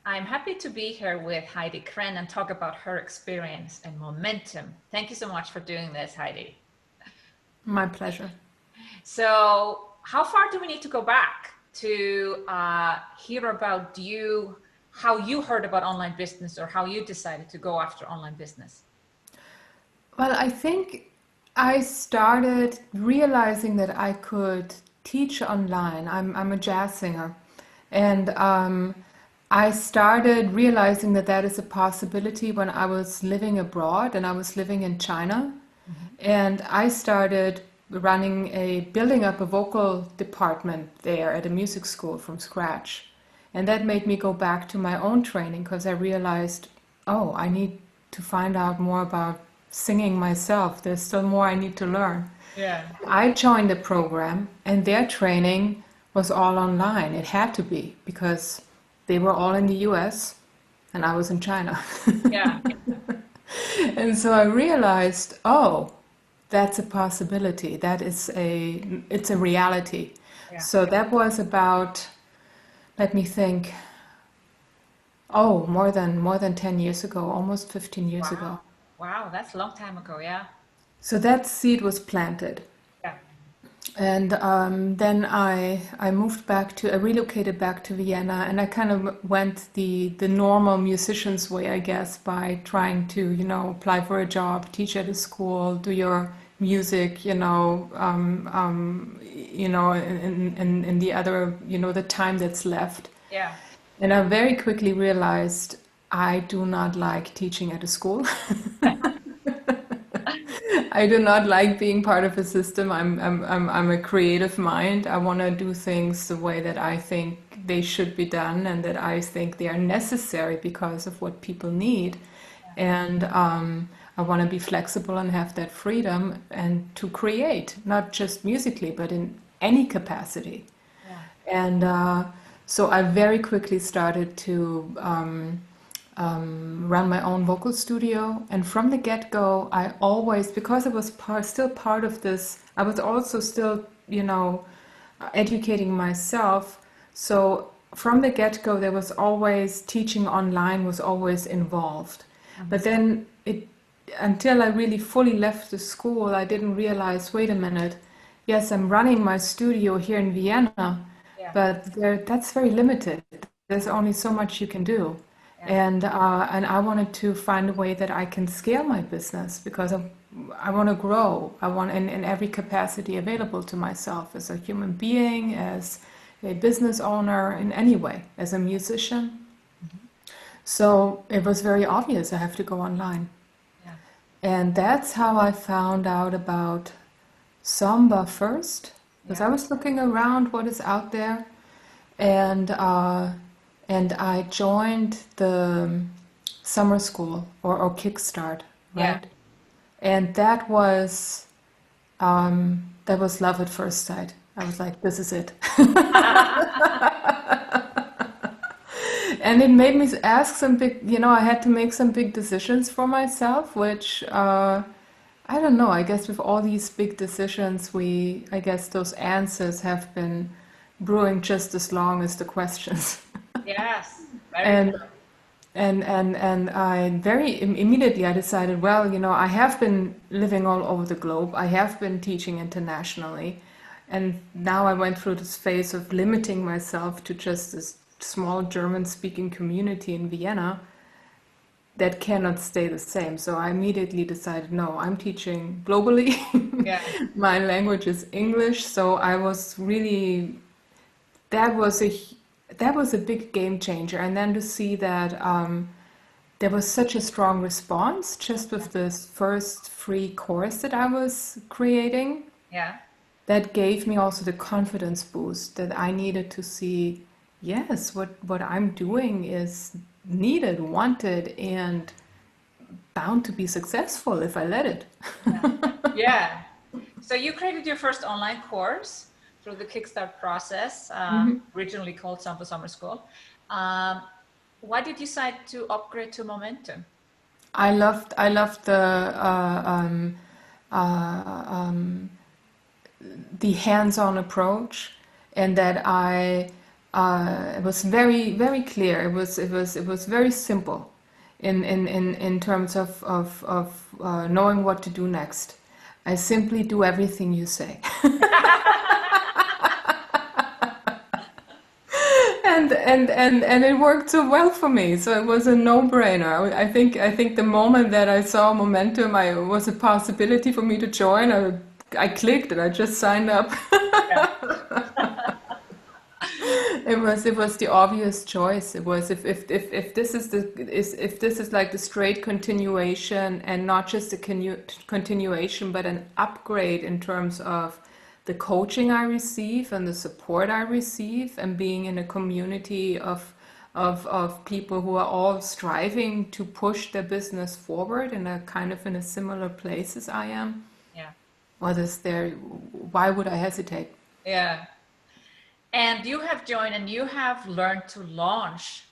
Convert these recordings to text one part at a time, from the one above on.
I'm happy to be here with Heidi Krenn and talk about her experience and momentum. Thank you so much for doing this, Heidi. My pleasure. So, how far do we need to go back to hear about you, how you heard about online business or how you decided to go after online business? Well, I think I started realizing that I could teach online. I'm a jazz singer. And I started realizing that that is a possibility when I was living abroad and I was living in China. Mhm. And I started building up a vocal department there at a music school from scratch. And that made me go back to my own training because I realized, oh, I need to find out more about singing myself. There's still more I need to learn. Yeah. I joined the program, and their training was all online. It had to be because they were all in the US and I was in China. Yeah. And so I realized, oh, that's a possibility. It's a reality. Yeah. So that was about, let me think, oh, more than 10 years ago, almost 15 years ago. Wow. Wow, that's a long time ago. Yeah. So that seed was planted. Yeah. And then I relocated back to Vienna, and I kind of went the normal musician's way, I guess, by trying to, apply for a job, teach at a school, do your music, in the other, the time that's left. Yeah. And I very quickly realized I do not like teaching at a school. I do not like being part of a system. I'm a creative mind. I want to do things the way that I think they should be done and that I think they are necessary because of what people need. And I want to be flexible and have that freedom and to create, not just musically, but in any capacity. Yeah. And so I very quickly started to run my own vocal studio. And from the get-go, I always, because I was still part of this, I was also still, educating myself. So from the get-go, there was always teaching online was always involved. But then until I really fully left the school, I didn't realize, wait a minute, yes, I'm running my studio here in Vienna, Yeah. but that's very limited. There's only so much you can do. Yeah. And I wanted to find a way that I can scale my business because I want to grow. I want in every capacity available to myself as a human being, as a business owner, in any way, as a musician. Mhm. So it was very obvious I have to go online. Yeah. And that's how I found out about SOMBA first, because Yeah. I was looking around what is out there, and I joined the summer school or Kickstart, Yeah. right? And that was love at first sight. I was like, this is it. And it made me ask some big, I had to make some big decisions for myself, which I don't know. I guess with all these big decisions, I guess those answers have been brewing just as long as the questions. Yes. Very And true. and I immediately I decided, well, I have been living all over the globe. I have been teaching internationally, and now I went through this phase of limiting myself to just this small German-speaking community in Vienna that cannot stay the same. So I immediately decided, no, I'm teaching globally. Yeah. My language is English, so I was really that was a that was a big game changer. And then to see that there was such a strong response just with this first free course that I was creating, Yeah. that gave me also the confidence boost that I needed to see, yes, what I'm doing is needed, wanted, and bound to be successful if I let it. Yeah. Yeah. So you created your first online course through the Kickstart process, originally called SOMBA Summer School. Um, why did you decide to upgrade to Momentum? I loved uh, um, the hands-on approach, and that I It was very, very clear. It was very simple in terms of knowing what to do next. I simply do everything you say. And it worked so well for me. So it was a no-brainer. I think the moment that I saw momentum, I was a possibility for me to join. I clicked and I just signed up. Yeah. It was the obvious choice. It was if this is if this is like the straight continuation and not just a continuation, but an upgrade in terms of the coaching I receive and the support I receive, and being in a community of people who are all striving to push their business forward in a kind of in a similar place as I am. Yeah. What is there? Why would I hesitate? Yeah. And you have joined and you have learned to launch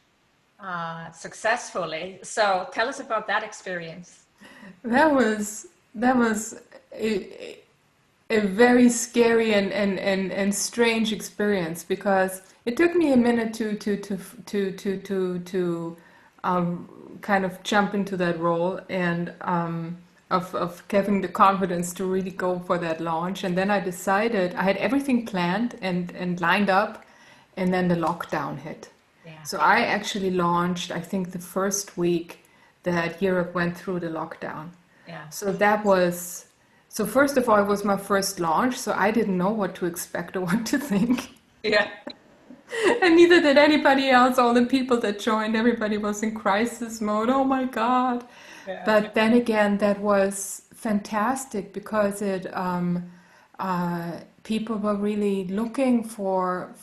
successfully. So tell us about that experience. That was a very scary and strange experience, because it took me a minute to kind of jump into that role, and of having the confidence to really go for that launch. And then I decided I had everything planned and lined up, and then the lockdown hit. Yeah. So I actually launched, I think, the first week that Europe went through the lockdown. Yeah. So first of all, it was my first launch, so I didn't know what to expect or what to think. Yeah. And neither did anybody else. All the people that joined, everybody was in crisis mode. Oh my God. Yeah. But then again, that was fantastic, because people were really looking for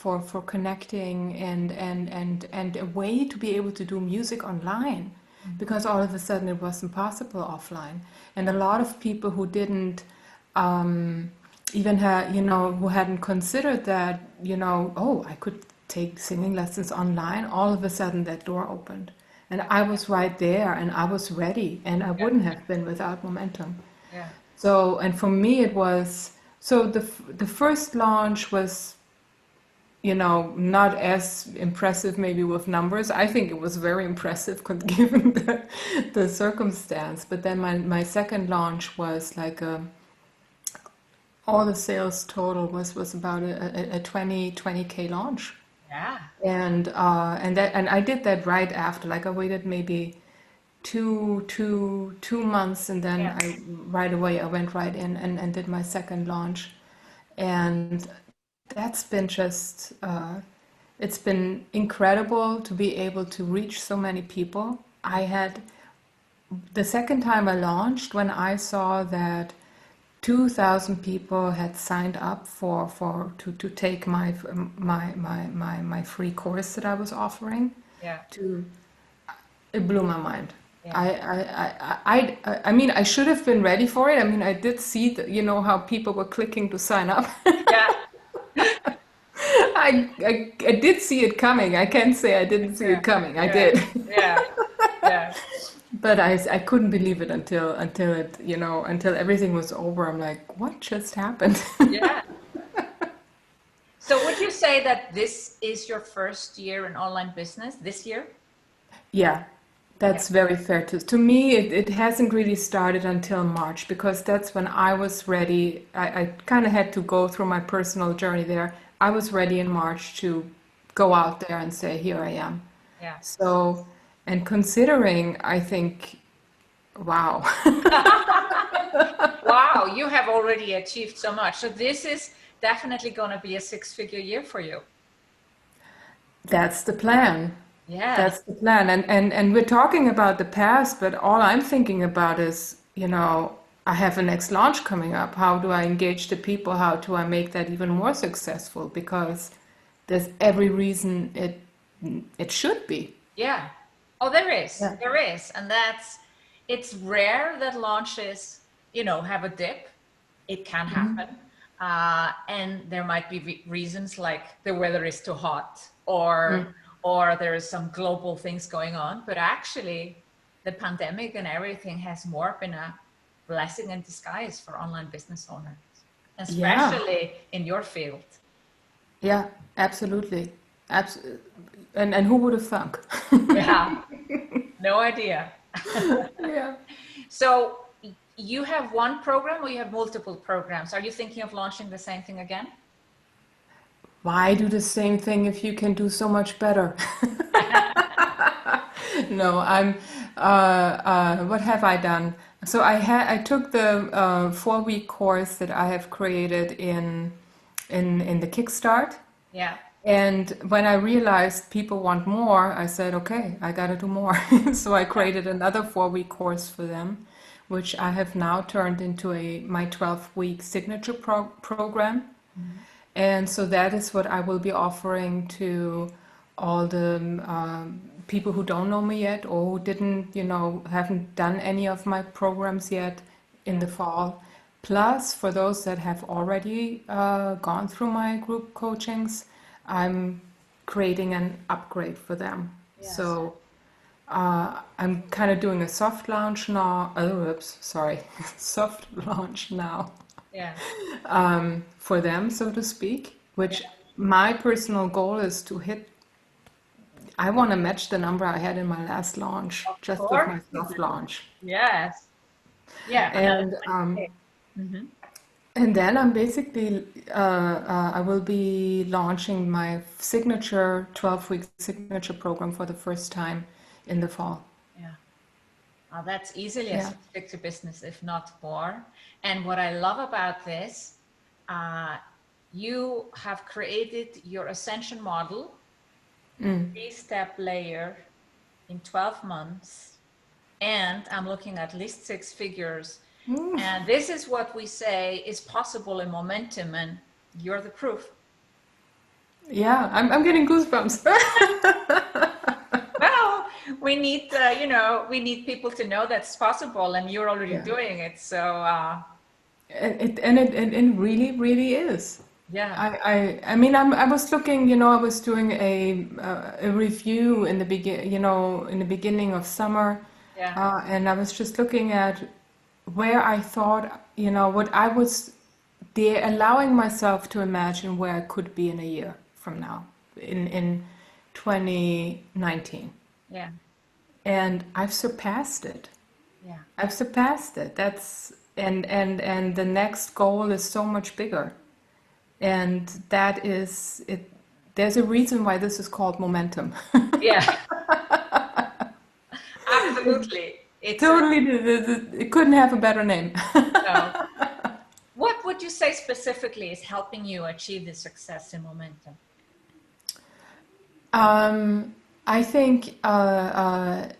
connecting and a way to be able to do music online, because all of a sudden it wasn't possible offline. And a lot of people who didn't even have, who hadn't considered that, oh, I could take singing lessons online, all of a sudden that door opened. And I was right there, and I was ready, and I wouldn't have been without momentum. Yeah. So, and for me it was, so the first launch was, not as impressive maybe with numbers. I think it was very impressive given the circumstance. But then my second launch was like all the sales total was about a 20K launch. Yeah. And I did that right after, like I waited maybe two months, and then Yeah. right away I went right in and did my second launch. And that's been just it's been incredible to be able to reach so many people. I had the second time I launched, when I saw that 2,000 people had signed up to take my free course that I was offering. Yeah. It blew my mind. Yeah. I mean, I should have been ready for it. I mean, I did see that, how people were clicking to sign up. Yeah. I did see it coming. I can't say I didn't see it coming. I Yeah. did. Yeah. Yeah. But I couldn't believe it until it, until everything was over. I'm like, what just happened? Yeah. So would you say that this is your first year in online business this year? Yeah, that's very fair. To me, it hasn't really started until March, because that's when I was ready. I kind of had to go through my personal journey there. I was ready in March to go out there and say, here I am. Yeah. So, and considering, I think, wow. Wow, you have already achieved so much. So this is definitely going to be a six-figure year for you. That's the plan. Yeah. That's the plan. And we're talking about the past, but all I'm thinking about is, I have a next launch coming up. How do I engage the people? How do I make that even more successful? Because there's every reason it should be. Yeah. Oh, there is. Yeah. There is. And it's rare that launches, have a dip. It can happen. And there might be reasons like the weather is too hot, or there is some global things going on. But actually, the pandemic and everything has more been a blessing in disguise for online business owners, especially in your field. Yeah, absolutely. Absolutely. And who would have thunk? Yeah, no idea. Yeah. So you have one program or you have multiple programs? Are you thinking of launching the same thing again? Why do the same thing if you can do so much better? No, what have I done? So I took the 4-week course that I have created in the Kickstart. Yeah. And when I realized people want more, I said, okay, I gotta do more. So I Yeah. created another 4-week course for them, which I have now turned into my 12-week signature program. Mhm. And so that is what I will be offering to all the people who don't know me yet or who didn't, haven't done any of my programs yet in Yeah. the fall. Plus, for those that have already gone through my group coachings, I'm creating an upgrade for them. Yes. So I'm kind of doing a soft launch now. Oh, oops, sorry, soft launch now Yeah. for them, so to speak, Yeah. which my personal goal is to hit. I want to match the number I had in my last launch, Of just with course my you soft do. launch. Yes. Yeah. And Mm-hmm. and then I'm basically I will be launching my signature 12-week signature program for the first time in the fall. Yeah. That's easily a Yeah. six-figure business, if not more. And what I love about this, uh, you have created your Ascension model, three-step layer in 12 months. And I'm looking at least six figures. And this is what we say is possible in momentum, and you're the proof. Yeah, I'm getting goosebumps. Well, we need, we need people to know that's possible, and you're already Yeah. doing it. So, And it really, really is. yeah, I mean, I was looking, I was doing a review in the in the beginning of summer, yeah, and I was just looking at where I thought, what I was there allowing myself to imagine where I could be in a year from now, in 2019, yeah, and I've surpassed it. yeah, I've surpassed it. That's and the next goal is so much bigger. And that is it. There's a reason why this is called momentum. yeah, absolutely. It's a, Totally, it couldn't have a better name. no. What would you say specifically is helping you achieve this success in momentum? I think a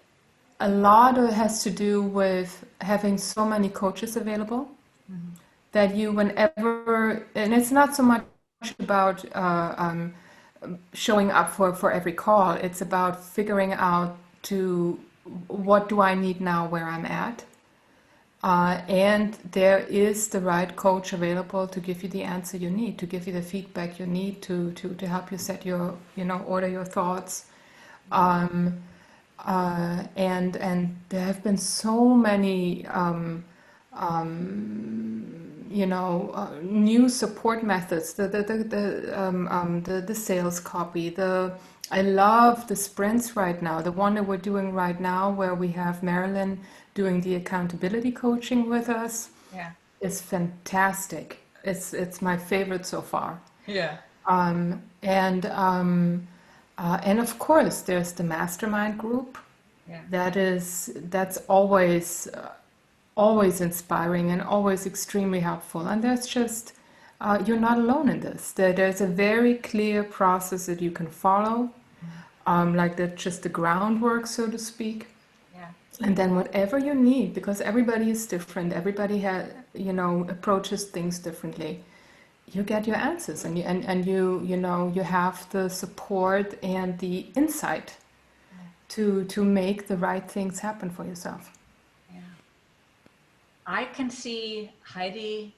lot of it has to do with having so many coaches available Mhm. that you, whenever, and it's not so much about showing up for every call. It's about figuring out to what do I need now where I'm at. And there is the right coach available to give you the answer you need, to give you the feedback you need to help you set your, order your thoughts. And there have been so many new support methods, the sales copy, I love the sprints right now. The one that we're doing right now, where we have Marilyn doing the accountability coaching with us, Yeah, is fantastic. It's my favorite so far. yeah, And of course, there's the mastermind group. yeah, That's always inspiring and always extremely helpful. And that's just you're not alone in this. There's a very clear process that you can follow, like that's just the groundwork, so to speak. yeah, And then whatever you need, because everybody is different, everybody has, approaches things differently. You get your answers, and you have the support and the insight to make the right things happen for yourself. yeah. I can see Heidi,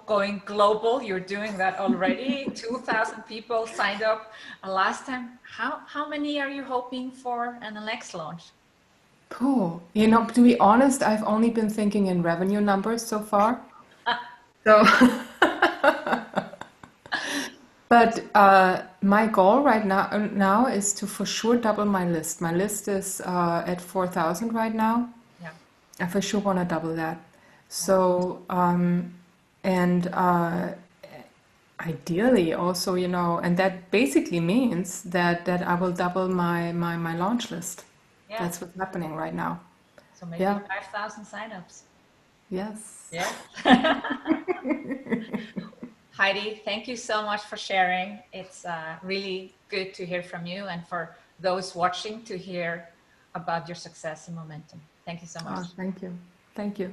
going global. You're doing that already. 2,000 people signed up last time. How many are you hoping for in the next launch? Cool. To be honest, I've only been thinking in revenue numbers so far. So, But my goal right now is to for sure double my list. My list is at 4,000 right now. Yeah. I for sure want to double that. Yeah. So, and ideally also, you know, and that basically means that I will double my launch list. Yeah. That's what's happening right now. So maybe Yeah. 5,000 signups. Yes. Yeah. Heidi, thank you so much for sharing. It's really good to hear from you, and for those watching to hear about your success and momentum. Thank you so much. Oh, thank you. Thank you.